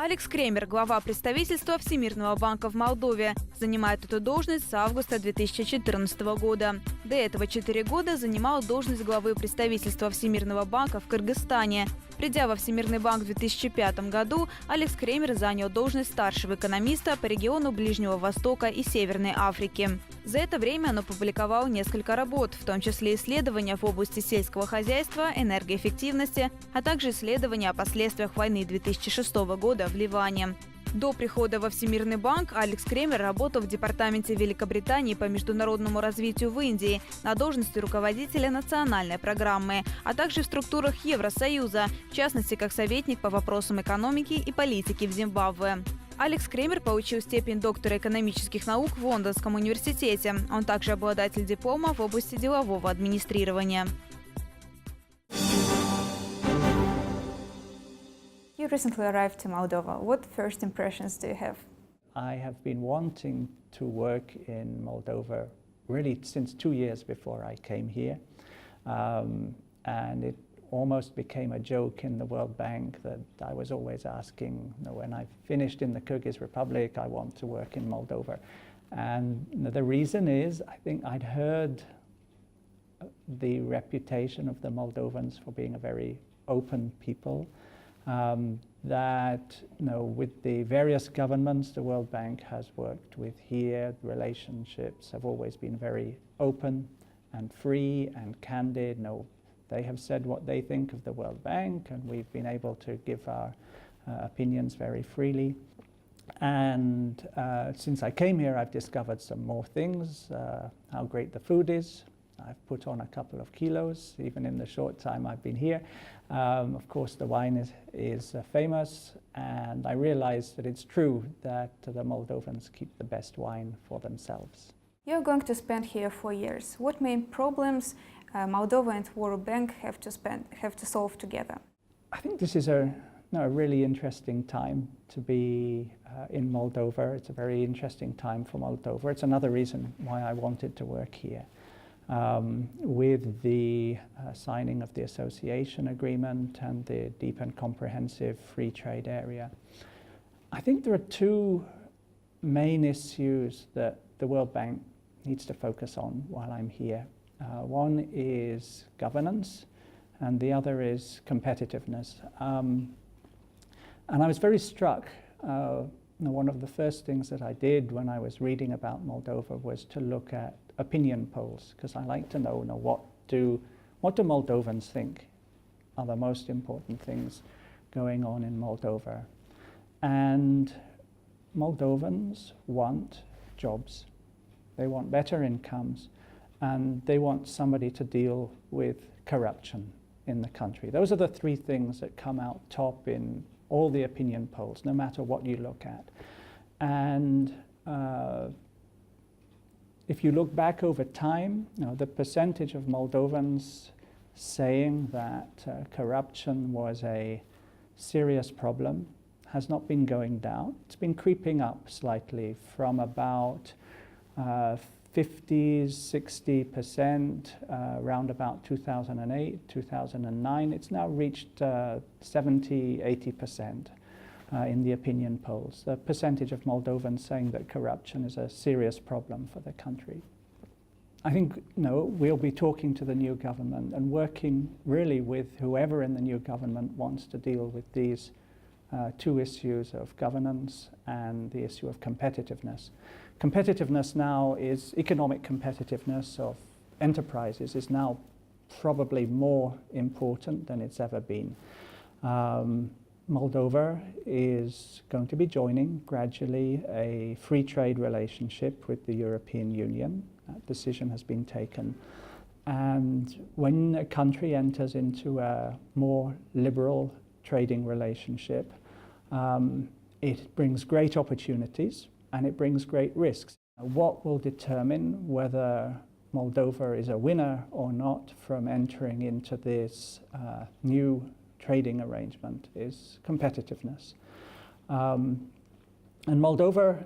Алекс Кремер, глава представительства Всемирного банка в Молдове, занимает эту должность с августа 2014 года. До этого 4 года занимал должность главы представительства Всемирного банка в Кыргызстане. Придя во Всемирный банк в 2005 году, Алекс Кремер занял должность старшего экономиста по региону Ближнего Востока и Северной Африки. За это время он опубликовал несколько работ, в том числе исследования в области сельского хозяйства, энергоэффективности, а также исследования о последствиях войны 2006 года в Ливане. До прихода во Всемирный банк Алекс Кремер работал в департаменте Великобритании по международному развитию в Индии на должности руководителя национальной программы, а также в структурах Евросоюза, в частности, как советник по вопросам экономики и политики в Зимбабве. Алекс Кремер получил степень доктора экономических наук в Лондонском университете. Он также обладатель диплома в области делового администрирования. You recently arrived to Moldova. What first impressions do you have? I have been wanting to work in Moldova really since 2 years before I came here. And it almost became a joke in the World Bank that I was always asking, when I finished in the Kyrgyz Republic, I want to work in Moldova. And the reason is, I think I'd heard the reputation of the Moldovans for being a very open people. That with the various governments the World Bank has worked with here, relationships have always been very open and free and candid. They have said what they think of the World Bank, and we've been able to give our opinions very freely. And since I came here, I've discovered some more things, how great the food is. I've put on a couple of kilos, even in the short time I've been here. Of course, the wine is famous, and I realized that it's true that the Moldovans keep the best wine for themselves. You're going to spend here 4 years. What main problems Moldova and World Bank have to solve together? I think this is a really interesting time to be in Moldova. It's a very interesting time for Moldova. It's another reason why I wanted to work here. With the signing of the association agreement and the deep and comprehensive free trade area. I think there are two main issues that the World Bank needs to focus on while I'm here. One is governance, and the other is competitiveness. And I was very struck. One of the first things that I did when I was reading about Moldova was to look at opinion polls, because I like to know what do Moldovans think are the most important things going on in Moldova. And Moldovans want jobs. They want better incomes, and they want somebody to deal with corruption in the country. Those are the three things that come out top in all the opinion polls, no matter what you look at. And if you look back over time, the percentage of Moldovans saying that corruption was a serious problem has not been going down. It's been creeping up slightly from about 50s, 60% around about 2008, 2009. It's now reached 70, 80%. In the opinion polls, the percentage of Moldovans saying that corruption is a serious problem for the country. I think we'll be talking to the new government and working really with whoever in the new government wants to deal with these two issues of governance and the issue of competitiveness. Competitiveness now is economic competitiveness of enterprises is now probably more important than it's ever been. Moldova is going to be joining gradually a free trade relationship with the European Union. That decision has been taken. And when a country enters into a more liberal trading relationship, it brings great opportunities and it brings great risks. What will determine whether Moldova is a winner or not from entering into this new trading arrangement is competitiveness. And Moldova,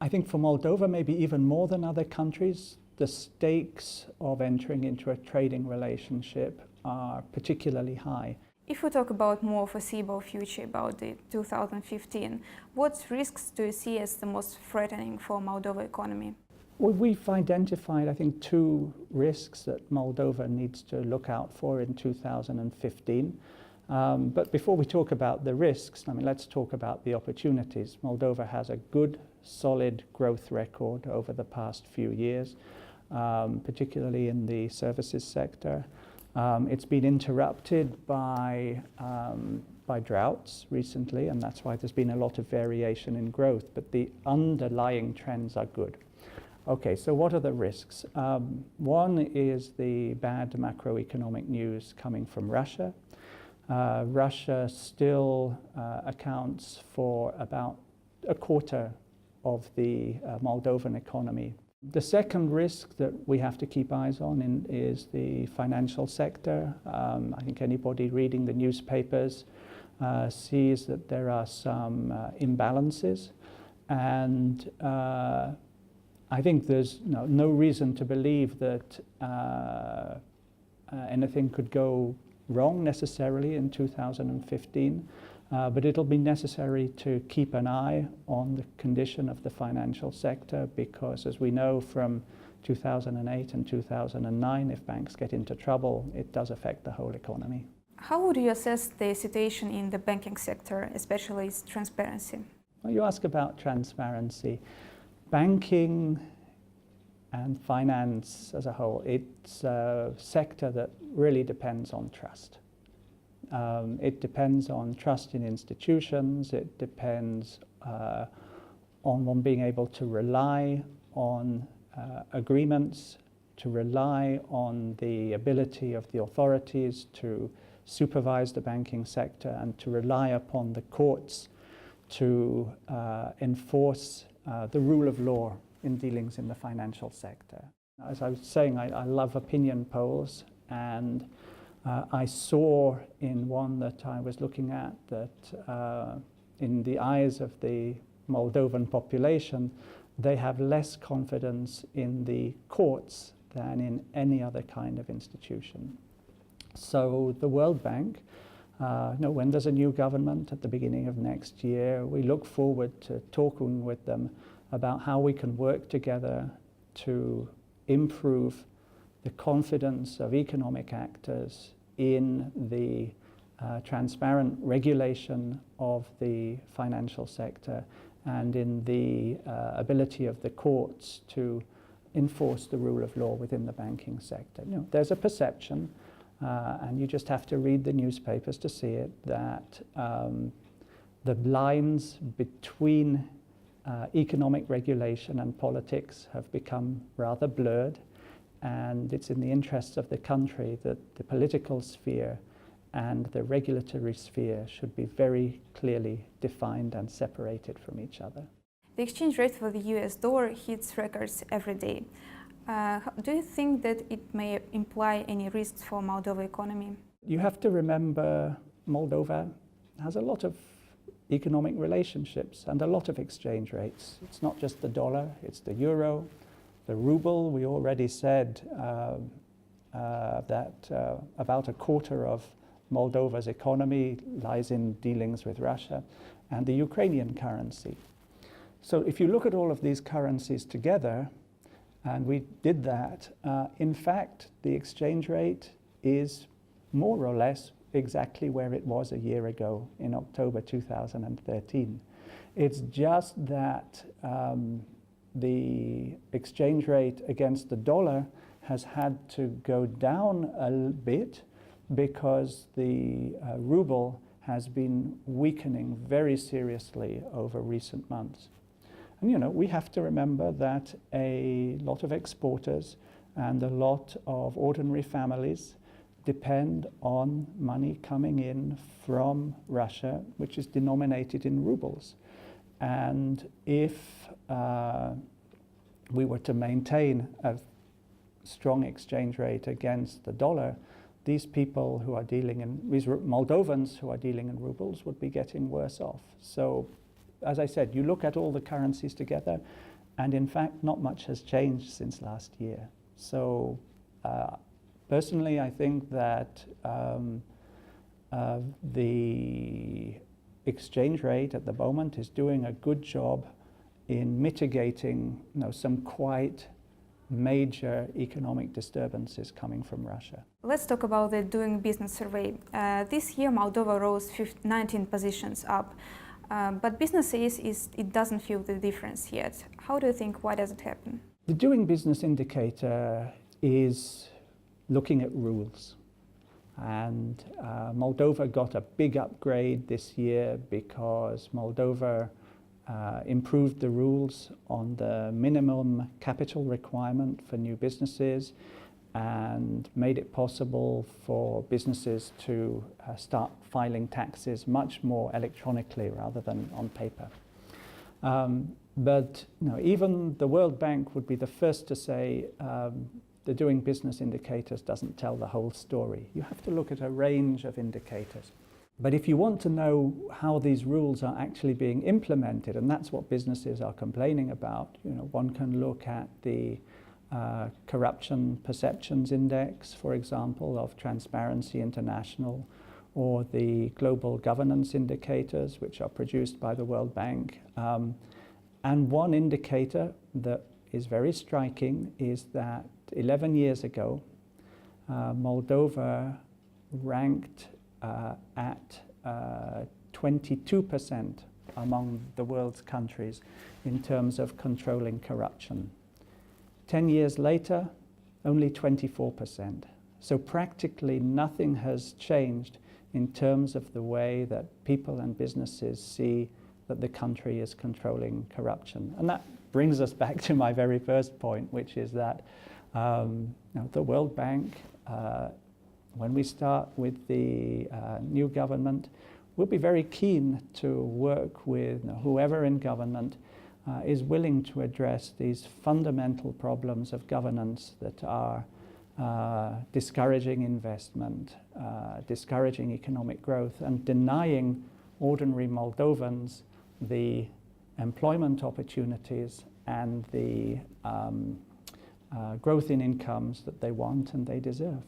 I think for Moldova, maybe even more than other countries, the stakes of entering into a trading relationship are particularly high. If we talk about more foreseeable future, about the 2015, what risks do you see as the most threatening for Moldova economy? Well, we've identified, I think, two risks that Moldova needs to look out for in 2015. But before we talk about the risks, let's talk about the opportunities. Moldova has a good, solid growth record over the past few years, particularly in the services sector. It's been interrupted by droughts recently, and that's why there's been a lot of variation in growth, but the underlying trends are good. Okay, so what are the risks? One is the bad macroeconomic news coming from Russia. Russia still accounts for about a quarter of the Moldovan economy. The second risk that we have to keep eyes on is the financial sector. I think anybody reading the newspapers sees that there are some imbalances, and I think there's no reason to believe that anything could go wrong necessarily in 2015, but it'll be necessary to keep an eye on the condition of the financial sector, because as we know from 2008 and 2009, if banks get into trouble, it does affect the whole economy. How would you assess the situation in the banking sector, especially its transparency? Well, you ask about transparency. Banking and finance as a whole, it's a sector that really depends on trust. It depends on trust in institutions. It depends on one being able to rely on agreements, to rely on the ability of the authorities to supervise the banking sector, and to rely upon the courts to enforce the rule of law in dealings in the financial sector. As I was saying, I love opinion polls, and I saw in one that I was looking at that in the eyes of the Moldovan population, they have less confidence in the courts than in any other kind of institution. So the World Bank, when there's a new government at the beginning of next year, we look forward to talking with them about how we can work together to improve the confidence of economic actors in the transparent regulation of the financial sector and in the ability of the courts to enforce the rule of law within the banking sector. There's a perception, and you just have to read the newspapers to see it, that the lines between economic regulation and politics have become rather blurred, and it's in the interests of the country that the political sphere and the regulatory sphere should be very clearly defined and separated from each other. The exchange rate for the US dollar hits records every day. Do you think that it may imply any risks for Moldova economy? You have to remember Moldova has a lot of economic relationships and a lot of exchange rates. It's not just the dollar, it's the euro, the ruble. We already said that about a quarter of Moldova's economy lies in dealings with Russia, and the Ukrainian currency. So if you look at all of these currencies together, and we did that, in fact, the exchange rate is more or less exactly where it was a year ago in October 2013. It's just that the exchange rate against the dollar has had to go down a bit because the ruble has been weakening very seriously over recent months. And we have to remember that a lot of exporters and a lot of ordinary families depend on money coming in from Russia, which is denominated in rubles. And if we were to maintain a strong exchange rate against the dollar, these people who are dealing in, these Moldovans who are dealing in rubles would be getting worse off. So, as I said, you look at all the currencies together, and in fact, not much has changed since last year. So, personally, I think that the exchange rate at the moment is doing a good job in mitigating, some quite major economic disturbances coming from Russia. Let's talk about the Doing Business survey. This year Moldova rose 19 positions up, but business says it doesn't feel the difference yet. How do you think, why does it happen? The Doing Business indicator is looking at rules, and Moldova got a big upgrade this year because Moldova improved the rules on the minimum capital requirement for new businesses and made it possible for businesses to start filing taxes much more electronically rather than on paper. But even the World Bank would be the first to say the Doing Business indicators doesn't tell the whole story. You have to look at a range of indicators. But if you want to know how these rules are actually being implemented, and that's what businesses are complaining about, one can look at the Corruption Perceptions Index, for example, of Transparency International, or the Global Governance Indicators, which are produced by the World Bank. And one indicator that is very striking is that 11 years ago, Moldova ranked at 22% among the world's countries in terms of controlling corruption. 10 years later, only 24%. So practically nothing has changed in terms of the way that people and businesses see that the country is controlling corruption. And that brings us back to my very first point, which is that the World Bank, when we start with the new government, we'll be very keen to work with whoever in government is willing to address these fundamental problems of governance that are discouraging investment, discouraging economic growth, and denying ordinary Moldovans the employment opportunities and the growth in incomes that they want and they deserve.